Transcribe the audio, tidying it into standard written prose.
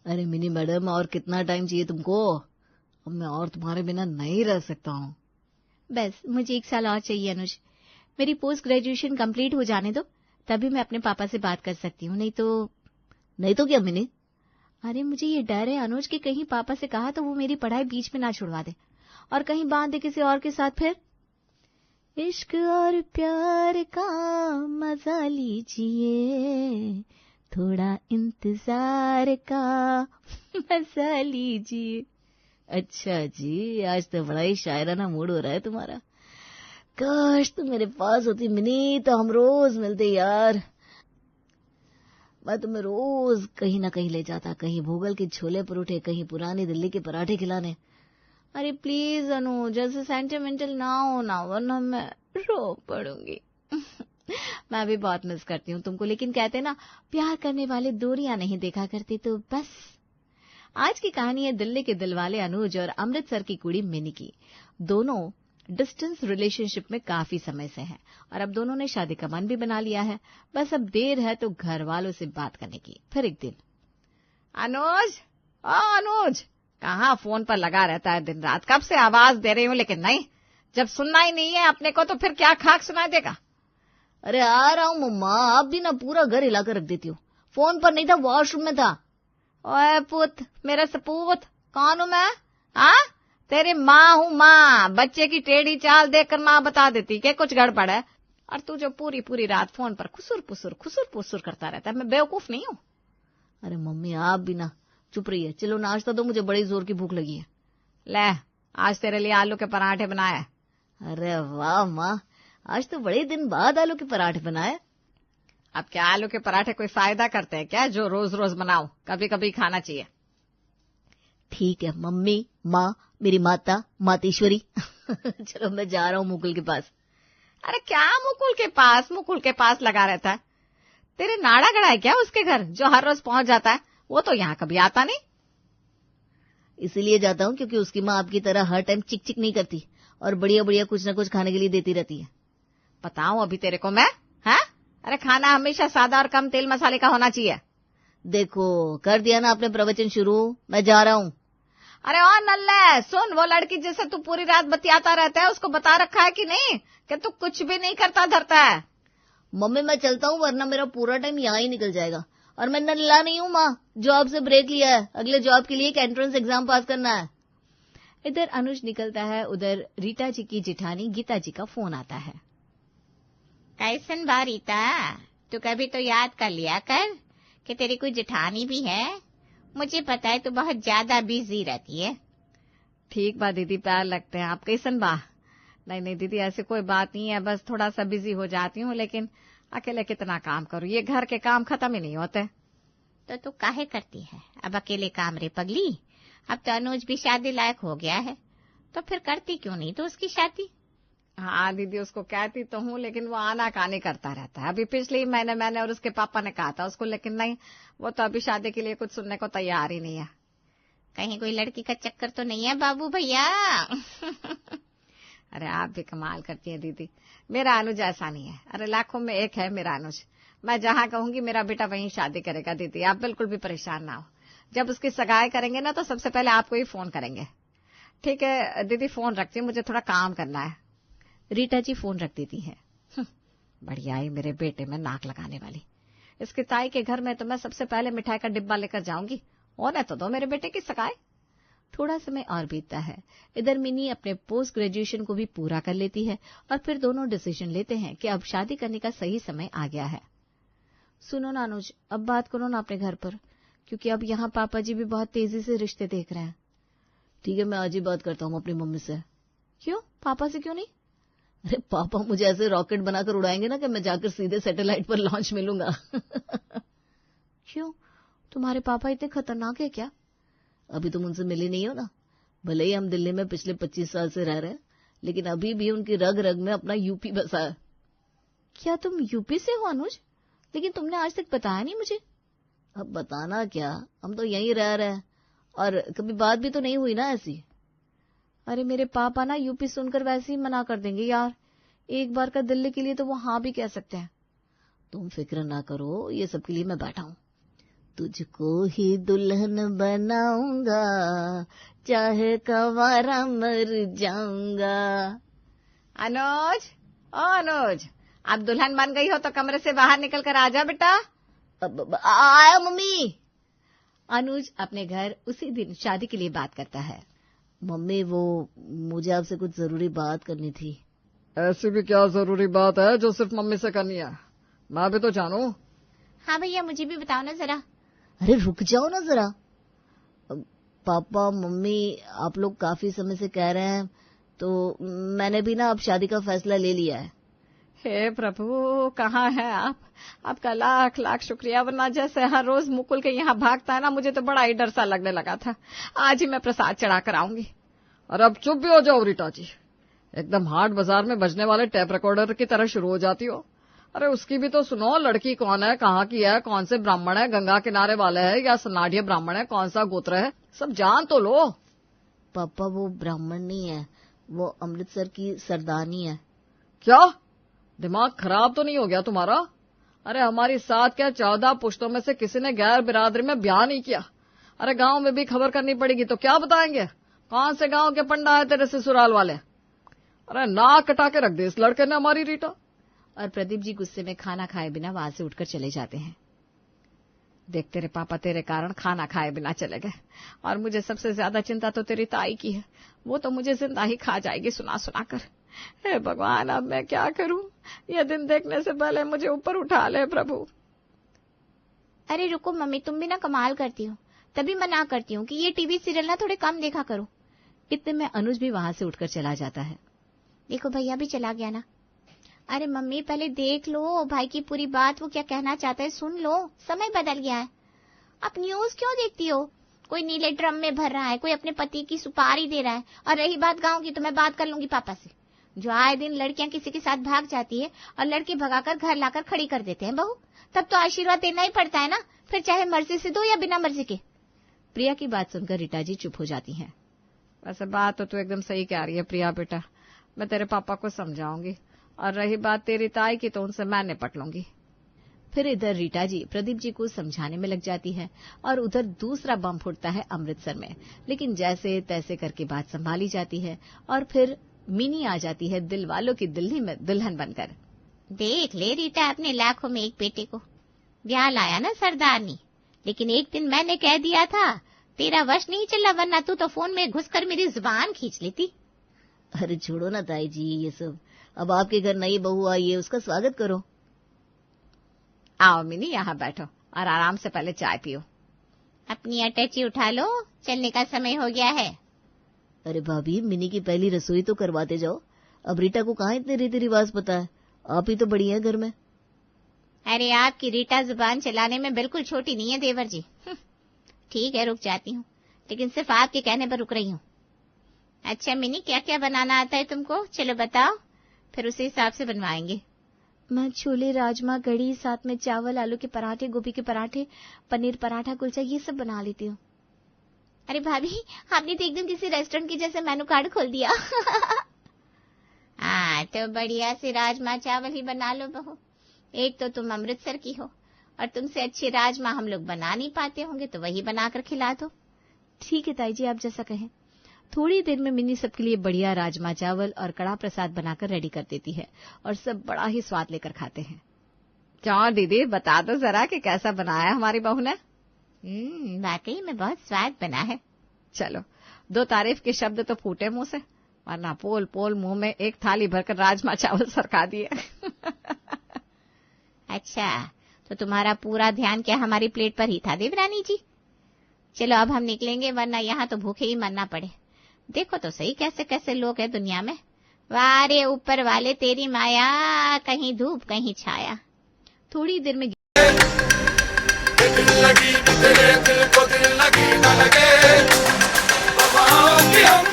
अरे mini madam, और कितना टाइम चाहिए तुमको? अब मैं और तुम्हारे बिना नहीं रह सकता हूँ। बस मुझे 1 साल और चाहिए अनुज। मेरी पोस्ट ग्रेजुएशन कंप्लीट हो जाने दो, तभी मैं अपने पापा से बात कर सकती हूँ। नहीं तो क्या मिनी? अरे मुझे ये डर है अनुज कि कहीं पापा से कहा तो वो मेरी पढ़ाई बीच में ना छुड़वा दे और कहीं बांध दे किसी और के साथ। फिर इश्क और प्यार का मजा लीजिए, थोड़ा इंतजार का मजा लीजिए। अच्छा जी, आज तो बड़ा ही शायराना मूड हो रहा है तुम्हारा। काश तुम मेरे पास होती मिनी, तो हम रोज मिलते यार। मैं तुम्हें रोज कहीं ना कहीं ले जाता, कहीं भोगल के छोले परोठे, कहीं पुरानी दिल्ली के पराठे खिलाने। अरे प्लीज अनु, जैसे सेंटिमेंटल ना हो ना, वरना मैं रो पड़ूंगी। मैं भी बहुत मिस करती हूँ तुमको, लेकिन कहते ना, प्यार करने वाले दूरियां नहीं देखा करते। तो बस आज की कहानी है दिल्ली के दिलवाले अनुज और अमृतसर की कुड़ी मिनी की। दोनों डिस्टेंस रिलेशनशिप में काफी समय से हैं और अब दोनों ने शादी का मन भी बना लिया है। बस अब देर है तो घर वालों से बात करने की। फिर एक दिन, अनुज, ओ अनुज, कहाँ फोन पर लगा रहता है दिन रात? कब से आवाज दे रही हूँ लेकिन नहीं, जब सुनना ही नहीं है अपने को तो फिर क्या खाक सुनाई देगा? अरे आ रहा हूँ मम्मा, आप भी ना पूरा घर हिला कर रख देती हो। फोन पर नहीं था, वॉशरूम में था। ओए पुत, मेरा सपूत, कौन हूँ मैं? हाँ, तेरी माँ हूँ माँ। बच्चे की टेढ़ी चाल देखकर माँ बता देती कि कुछ गड़बड़ है, और तू जो पूरी पूरी रात फोन पर खुसुर पुसुर करता रहता है। मैं बेवकूफ नहीं हूँ? अरे मम्मी आप भी ना चुप रही है। चलो नाश्ता दो, मुझे बड़ी जोर की भूख लगी है। ले, आज तेरे लिए आलू के पराठे बनाए। अरे वाह माँ, आज तो बड़े दिन बाद आलू के पराठे बनाए। अब क्या आलू के पराठे कोई फायदा करते हैं क्या, जो रोज रोज बनाओ? कभी कभी खाना चाहिए। ठीक है मम्मी, माँ, मेरी माता, मातेश्वरी। चलो मैं जा रहा हूँ मुकुल के पास। अरे क्या मुकुल के पास? मुकुल के पास लगा रहता है? तेरे नाड़ा गड़ा है क्या उसके घर, जो हर रोज पहुंच जाता है? वो तो यहाँ कभी आता नहीं। इसीलिए जाता हूँ क्योंकि उसकी माँ आपकी तरह हर टाइम चिक चिक नहीं करती और बढ़िया बढ़िया कुछ न कुछ खाने के लिए देती रहती है। बताऊं अभी तेरे को मैं? है? अरे खाना हमेशा सादा और कम तेल मसाले का होना चाहिए। देखो कर दिया ना आपने प्रवचन शुरू, मैं जा रहा हूँ। अरे और नल्ले सुन, वो लड़की जिसे तू पूरी रात बतियाता रहता है, उसको बता रखा है कि नहीं कि तू कुछ भी नहीं करता धरता है? मम्मी मैं चलता हूँ, वरना मेरा पूरा टाइम यहाँ ही निकल जाएगा। और मैं नल्ला नहीं हूँ माँ, जॉब से ब्रेक लिया है, अगले जॉब के लिए एक एंट्रेंस एग्जाम पास करना है। इधर अनुज निकलता है, उधर रीटा जी की जिठानी गीता जी का फोन आता है। कैसन बा रीता, तू कभी तो याद कर लिया कर कि तेरी कोई जिठानी भी है। मुझे पता है तू बहुत ज्यादा बिजी रहती है। ठीक बा दीदी, पैर लगते हैं। आप कैसन बा? नहीं दीदी, ऐसी कोई बात नहीं है, बस थोड़ा सा बिजी हो जाती हूँ, लेकिन अकेले कितना काम करूँ, ये घर के काम खत्म ही नहीं होते। तो तू काहे करती है अब अकेले काम रे पगली? अब तो अनुज भी शादी लायक हो गया है, तो फिर करती क्यों नहीं तो उसकी शादी? हाँ दीदी, उसको कहती तो हूँ, लेकिन वो आना कानी करता रहता है। अभी पिछले महीने मैंने और उसके पापा ने कहा था उसको, लेकिन नहीं, वो तो अभी शादी के लिए कुछ सुनने को तैयार ही नहीं है। कहीं कोई लड़की का चक्कर तो नहीं है बाबू भैया? अरे आप भी कमाल करती है दीदी, मेरा अनुज ऐसा नहीं है। अरे लाखों में एक है मेरा अनुज। मैं जहाँ कहूंगी मेरा बेटा वहीं शादी करेगा दीदी, आप बिल्कुल भी परेशान ना हो। जब उसकी सगाई करेंगे ना तो सबसे पहले आपको ही फोन करेंगे। ठीक है दीदी, फोन रखती हूँ, मुझे थोड़ा काम करना है। रीटा जी फोन रख देती है। बढ़िया ही मेरे बेटे में नाक लगाने वाली। इसके ताई के घर में तो मैं सबसे पहले मिठाई का डिब्बा लेकर जाऊंगी, होने तो दो मेरे बेटे की सगाई। थोड़ा समय और बीतता है। इधर मिनी अपने पोस्ट ग्रेजुएशन को भी पूरा कर लेती है और फिर दोनों डिसीजन लेते हैं कि अब शादी करने का सही समय आ गया है। सुनो ना अनुज, अब बात करो ना अपने घर पर, क्योंकि अब यहाँ पापा जी भी बहुत तेजी से रिश्ते देख रहे हैं। ठीक है, मैं आज ही बात करता हूँ अपनी मम्मी से। क्यों? पापा से क्यों नहीं? अरे पापा मुझे ऐसे रॉकेट बनाकर उड़ाएंगे ना कि मैं जाकर सीधे सैटेलाइट पर लॉन्च मिलूंगा। क्यों, तुम्हारे पापा इतने खतरनाक है क्या? अभी तुम उनसे मिले नहीं हो ना। भले ही हम दिल्ली में पिछले 25 साल से रह रहे हैं, लेकिन अभी भी उनकी रग रग में अपना यूपी बसा है। क्या तुम यूपी से हो अनुज? लेकिन तुमने आज तक बताया नहीं मुझे। अब बताना क्या, हम तो यहीं रह रहे हैं और कभी बात भी तो नहीं हुई ना ऐसी। अरे मेरे पापा ना यूपी सुनकर वैसे ही मना कर देंगे यार। एक बार का दिल्ली के लिए तो वो हाँ भी कह सकते हैं। तुम फिक्र ना करो, ये सब के लिए मैं बैठा हूँ। तुझको ही दुल्हन बनाऊंगा, चाहे कवारा मर जाऊंगा। अनुज, ओ अनुज, आप दुल्हन बन गई हो तो कमरे से बाहर निकल कर आ जा बेटा। आया मम्मी। अनुज अपने घर उसी दिन शादी के लिए बात करता है। मम्मी वो मुझे आपसे कुछ जरूरी बात करनी थी। ऐसी भी क्या जरूरी बात है जो सिर्फ मम्मी से करनी है? मैं भी तो जानूं। हाँ भैया, मुझे भी बताओ ना जरा। अरे रुक जाओ ना जरा। पापा मम्मी आप लोग काफी समय से कह रहे हैं, तो मैंने भी ना अब शादी का फैसला ले लिया है। हे प्रभु, कहाँ है आप? आपका लाख लाख शुक्रिया, वरना जैसे हर रोज मुकुल के यहाँ भागता है ना, मुझे तो बड़ा ही डर सा लगने लगा था। आज ही मैं प्रसाद चढ़ा कर आऊंगी। अरे अब चुप भी हो जाओ रीटा जी, एकदम हाट बाजार में बजने वाले टेप रिकॉर्डर की तरह शुरू हो जाती हो। अरे उसकी भी तो सुनो, लड़की कौन है, कहाँ की है, कौन से ब्राह्मण है, गंगा किनारे वाले है या सनाढ़िया ब्राह्मण है, कौन सा गोत्र है, सब जान तो लो। पापा वो ब्राह्मण नहीं है, वो अमृतसर की सरदारनी है। क्या दिमाग खराब तो नहीं हो गया तुम्हारा? अरे हमारी 7 क्या 14 पुश्तों में से किसी ने गैर बिरादरी में ब्याह नहीं किया। अरे गांव में भी खबर करनी पड़ेगी तो क्या बताएंगे, कौन से गांव के पंडा है तेरे ससुराल वाले। अरे नाक कटा के रख दे इस लड़के ने हमारी रीटा। और प्रदीप जी गुस्से में खाना खाए बिना वहां से उठकर चले जाते हैं। देख तेरे पापा तेरे कारण खाना खाए बिना चले गए, और मुझे सबसे ज्यादा चिंता तो तेरी ताई की है। वो तो मुझे जिंदा ही खा जाएगी सुना सुना कर। हे भगवान, अब मैं क्या करूं? यह दिन देखने से पहले मुझे ऊपर उठा ले प्रभु। अरे रुको मम्मी, तुम भी ना कमाल करती हो, तभी मैं ना करती हूँ कि ये टीवी सीरियल ना थोड़े कम देखा करो। इतने में अनुज भी वहां से उठकर चला जाता है। देखो भैया भी चला गया ना। अरे मम्मी पहले देख लो भाई की पूरी बात, वो क्या कहना चाहता है सुन लो। समय बदल गया है। आप न्यूज क्यों देखती हो? कोई नीले ड्रम में भर रहा है, कोई अपने पति की सुपारी दे रहा है। और रही बात गांव की, तो मैं बात कर लूंगी पापा से। जो आए दिन लड़कियां किसी के साथ भाग जाती है और लड़के भगाकर घर लाकर खड़ी कर देते हैं बहू, तब तो आशीर्वाद देना ही पड़ता है ना, फिर चाहे मर्जी से दो या बिना मर्जी के। प्रिया की बात सुनकर रीटा जी चुप हो जाती हैं। वैसे बात तो तू एकदम सही कह रही है प्रिया बेटा, मैं तेरे पापा को समझाऊंगी, और रही बात तेरी ताई की तो उनसे मैं निपट लूंगी। फिर इधर रीटा जी प्रदीप जी को समझाने में लग जाती है, और उधर दूसरा बम फूटता है अमृतसर में। लेकिन जैसे तैसे करके बात संभाली जाती है, और फिर मिनी आ जाती है दिल वालों की दिल्ली में दुल्हन बनकर। देख ले रीटा, अपने लाखों में एक बेटे को ब्याह लाया ना सरदारनी, लेकिन एक दिन मैंने कह दिया था तेरा वश नहीं चला, वरना तू तो फोन में घुसकर मेरी जुबान खींच लेती। अरे छोड़ो ना ताई जी ये सब, अब आपके घर नई बहू आई है, उसका स्वागत करो। आओ मिनी, यहाँ बैठो और आराम से पहले चाय पियो। अपनी अटैची उठा लो, चलने का समय हो गया है। अरे भाभी, मिनी की पहली रसोई तो करवाते जाओ। अब रीटा को कहाँ इतने रीति रिवाज पता है, आप ही तो बड़ी हैं घर में। अरे आपकी रीटा जुबान चलाने में बिल्कुल छोटी नहीं है देवर जी। ठीक है रुक जाती हूँ, लेकिन सिर्फ आपके कहने पर रुक रही हूँ। अच्छा मिनी, क्या क्या बनाना आता है तुमको? चलो बताओ, फिर उसी हिसाब से बनवाएंगे। मैं छोले, राजमा, कढ़ी, साथ में चावल, आलू के पराठे, गोभी के पराठे, पनीर पराठा, कुलचा, ये सब बना लेती हूँ। अरे भाभी, आपने तो एकदम किसी रेस्टोरेंट की जैसे मेनू कार्ड खोल दिया। हाँ तो बढ़िया से राजमा चावल ही बना लो बहू। एक तो तुम अमृतसर की हो, और तुमसे अच्छे राजमा हम लोग बना नहीं पाते होंगे, तो वही बनाकर खिला दो। ठीक है ताई जी, आप जैसा कहें। थोड़ी देर में मिनी सबके लिए बढ़िया राजमा चावल और कड़ा प्रसाद बनाकर रेडी कर देती है, और सब बड़ा ही स्वाद लेकर खाते हैं। क्या दीदी बता दो जरा कि कैसा बनाया हमारी बहू ने? वाकई में बहुत स्वाद बना है। चलो 2 तारीफ के शब्द तो फूटे मुंह से, वरना पोल पोल मुंह में एक थाली भरकर राजमा चावल सरका दिए। अच्छा, तो तुम्हारा पूरा ध्यान क्या हमारी प्लेट पर ही था देवरानी जी? चलो अब हम निकलेंगे, वरना यहाँ तो भूखे ही मरना पड़े। देखो तो सही कैसे कैसे लोग हैं दुनिया में। वारे ऊपर वाले तेरी माया, कहीं धूप कहीं छाया। थोड़ी देर में दिल लगी तेरे दिल को दिल लगी न लगे, वफाओं की हम